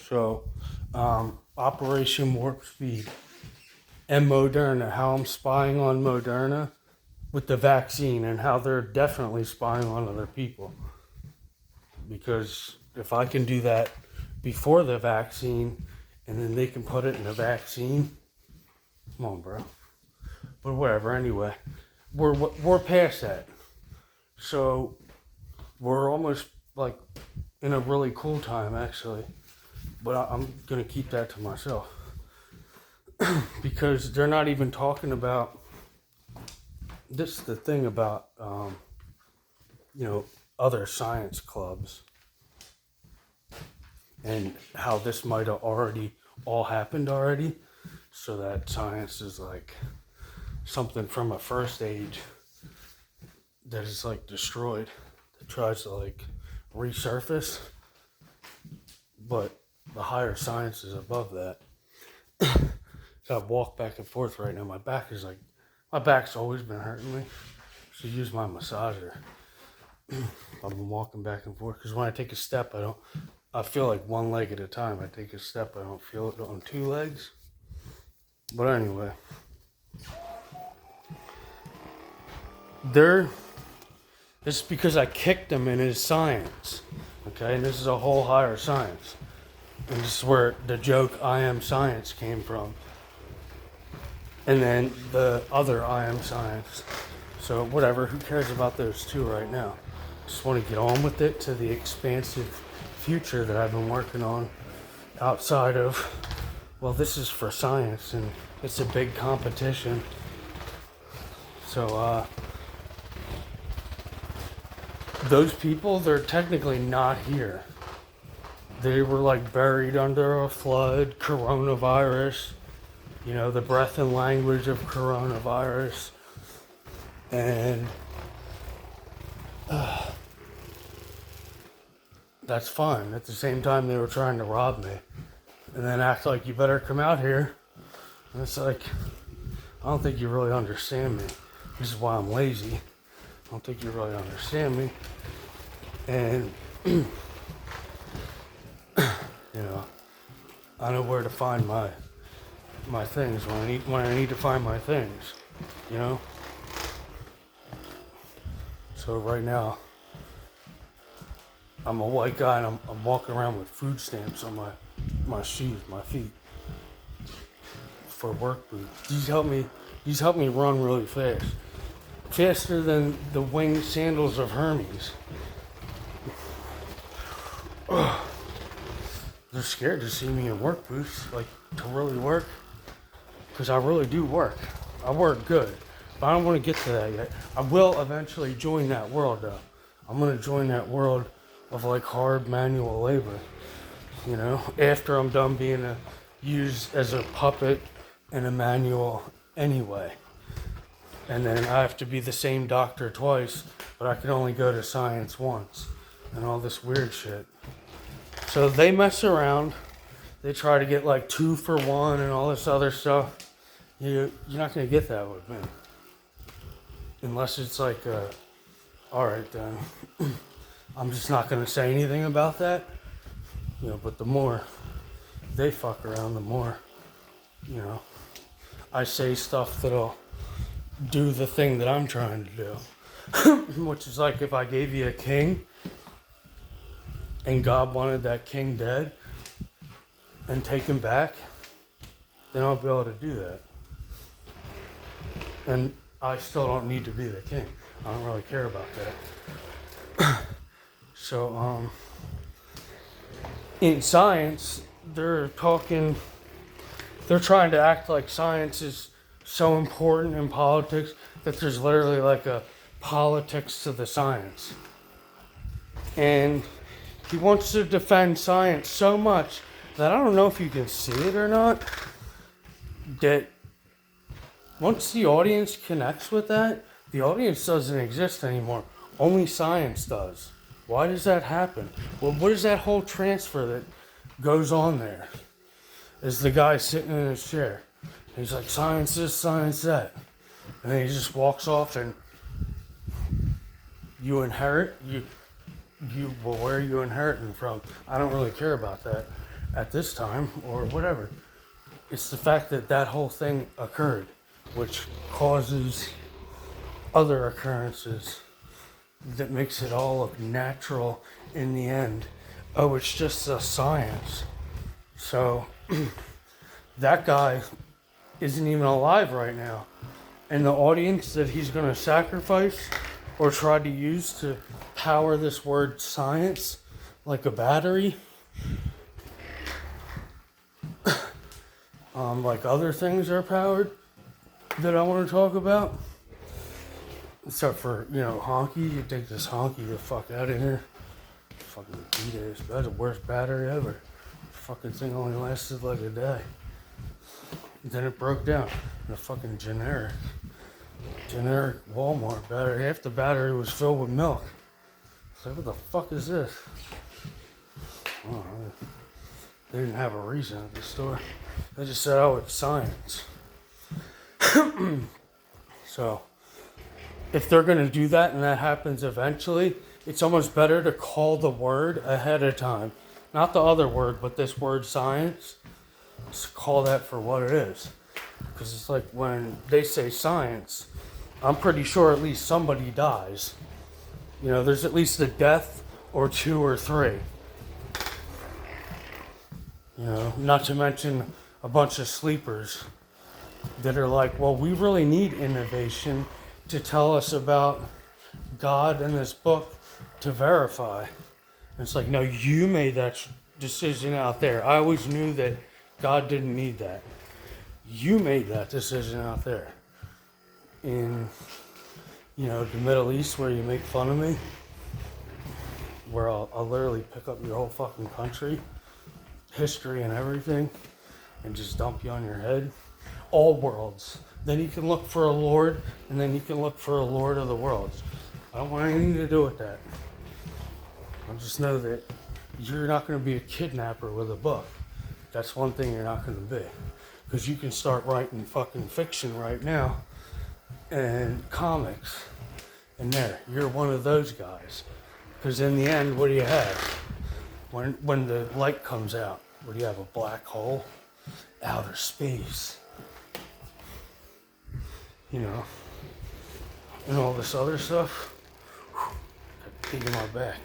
So, Operation Warp Speed and Moderna, how I'm spying on Moderna with the vaccine and how they're definitely spying on other people. Because if I can do that before the vaccine and then they can put it in the vaccine, come on, bro. But whatever, anyway, we're past that. So we're almost like in a really cool time, actually. But I'm going to keep that to myself. Because they're not even talking about, this is the thing about, other science clubs. And how this might have already all happened already. So that science is like something from a first age that is like destroyed. That tries to like resurface. But the higher science is above that. So I walk back and forth right now. My back's always been hurting me. So use my massager. I've been walking back and forth because when I take a step, I feel like one leg at a time. I take a step, I don't feel it on two legs. But anyway, this is because I kicked him in his science. Okay, and this is a whole higher science. And this is where the joke I am science came from. And then the other I am science. So whatever, who cares about those two right now? Just want to get on with it to the expansive future that I've been working on outside of, well, this is for science and it's a big competition. So those people, they're technically not here. They were like buried under a flood, coronavirus, the breath and language of coronavirus. And that's fine. At the same time, they were trying to rob me. And then act like you better come out here. And it's like, I don't think you really understand me. This is why I'm lazy. I don't think you really understand me. And I know where to find my things when I need to find my things, So right now, I'm a white guy and I'm walking around with food stamps on my shoes, my feet, for work boots. These help me run really fast, faster than the winged sandals of Hermes. Ugh. They're scared to see me in work boots, like to really work, because I really do work. I work good, but I don't want to get to that yet. I will eventually join that world, though. I'm going to join that world of like hard manual labor, after I'm done being used as a puppet in a manual anyway. And then I have to be the same doctor twice, but I can only go to science once, and all this weird shit. So they mess around. They try to get like 2 for 1 and all this other stuff. You're not going to get that with me. Unless it's like, alright then. I'm just not going to say anything about that. But the more they fuck around, the more, I say stuff that'll do the thing that I'm trying to do. Which is like if I gave you a king, and God wanted that king dead and taken back, then I'll be able to do that. And I still don't need to be the king. I don't really care about that. So, in science, they're trying to act like science is so important in politics that there's literally like a politics to the science. And he wants to defend science so much that I don't know if you can see it or not, that once the audience connects with that, the audience doesn't exist anymore. Only science does. Why does that happen? Well, what is that whole transfer that goes on there? Is the guy sitting in his chair. He's like, science this, science that. And then he just walks off and you inherit, well, where are you inheriting from? I don't really care about that. at this time or whatever. It's the fact that that whole thing occurred, which causes other occurrences that makes it all look natural in the end. Oh, it's just a science. So that guy isn't even alive right now. And the audience that he's going to sacrifice or try to use to power this word science like a battery, like other things are powered that I want to talk about. Except for, honky. You take this honky the fuck out of here. Fucking B-days. That's the worst battery ever. Fucking thing only lasted like a day. Then it broke down in a fucking generic Walmart battery. Half the battery was filled with milk. It's like, what the fuck is this? Oh, they didn't have a reason at the store. They just said, oh, it's science. So, if they're going to do that and that happens eventually, it's almost better to call the word ahead of time. Not the other word, but this word science. Just call that for what it is. Because it's like when they say science, I'm pretty sure at least somebody dies. There's at least a death or 2 or 3. Not to mention a bunch of sleepers that are like, well, we really need innovation to tell us about God and this book to verify. And it's like, no, you made that decision out there. I always knew that God didn't need that. You made that decision out there. In, the Middle East where you make fun of me, where I'll literally pick up your whole fucking country, history and everything, and just dump you on your head. All worlds. Then you can look for a lord, and then you can look for a lord of the worlds. I don't want anything to do with that. I just know that you're not going to be a kidnapper with a book. That's one thing you're not going to be. Because you can start writing fucking fiction right now, and comics, and you're one of those guys. Because in the end, what do you have? When the light comes out, what do you have, a black hole? Outer space. And all this other stuff. Got in my back.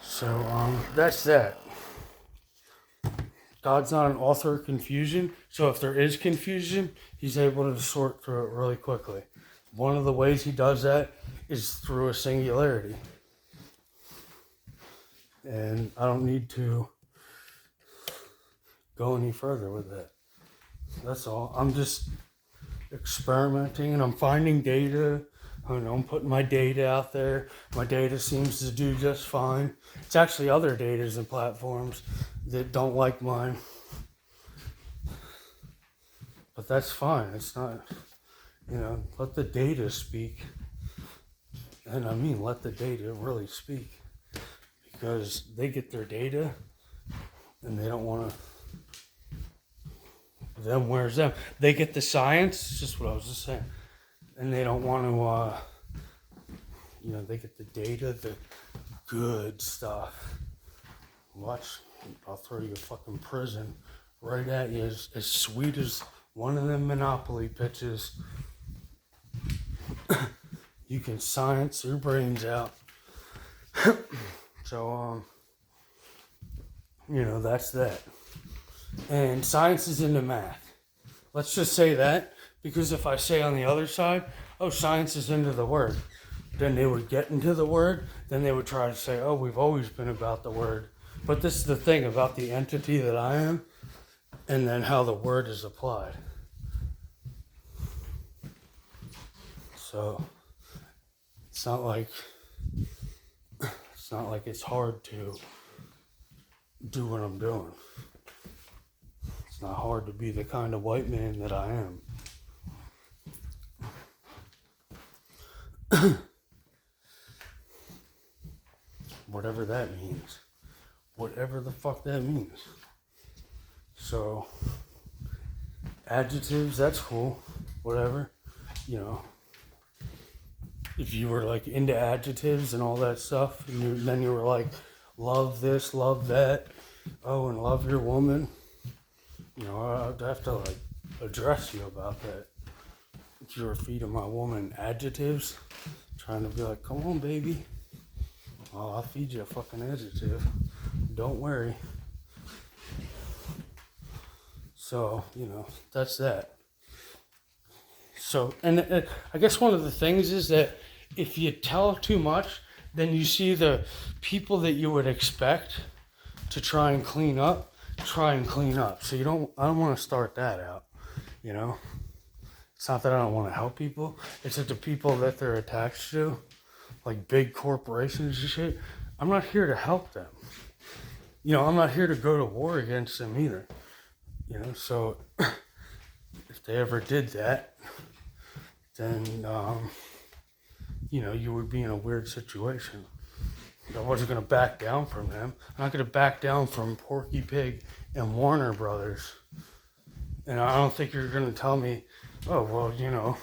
So, that's that. God's not an author of confusion, so if there is confusion, he's able to sort through it really quickly. One of the ways he does that is through a singularity. And I don't need to go any further with that. That's all. I'm just experimenting and I'm finding data. I'm putting my data out there. My data seems to do just fine. It's actually other datas and platforms that don't like mine. But that's fine. It's not, let the data speak. And I mean, let the data really speak. Because they get their data and they don't want to. Them, where's them? They get the science, it's just what I was just saying. And they don't want to, they get the data, the good stuff. Watch, I'll throw you a fucking prison right at you, as sweet as one of them Monopoly pitches. You can science your brains out. So, that's that. And science is into math. Let's just say that, because if I say on the other side, oh, science is into the word, then they would get into the word, then they would try to say, oh, we've always been about the word. But this is the thing about the entity that I am, and then how the word is applied. So, it's not like it's hard to do what I'm doing. It's not hard to be the kind of white man that I am. Whatever that means. Whatever the fuck that means. So, adjectives, that's cool. Whatever. If you were like into adjectives and all that stuff, and then you were like, love this, love that, oh, and love your woman, you know, I'd have to like address you about that. You were feeding my woman adjectives, trying to be like, come on, baby. Oh, I'll feed you a fucking adjective. Don't worry. So, you know, that's that. So, and I guess one of the things is that if you tell too much, then you see the people that you would expect to try and clean up. So I don't want to start that out, you know? It's not that I don't want to help people. It's that the people that they're attached to, like big corporations and shit, I'm not here to help them. You know, I'm not here to go to war against them either. You know, so if they ever did that, then, you know, you would be in a weird situation. I wasn't going to back down from them. I'm not going to back down from Porky Pig and Warner Brothers. And I don't think you're going to tell me, oh, well, you know,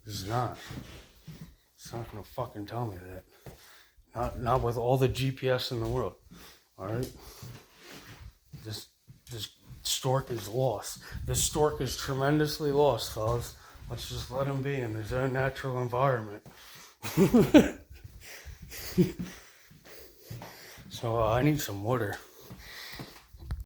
it's not. It's not going to fucking tell me that. Not with all the GPS in the world. All right? This stork is lost. This stork is tremendously lost, fellas. Let's just let him be in his own natural environment. So I need some water.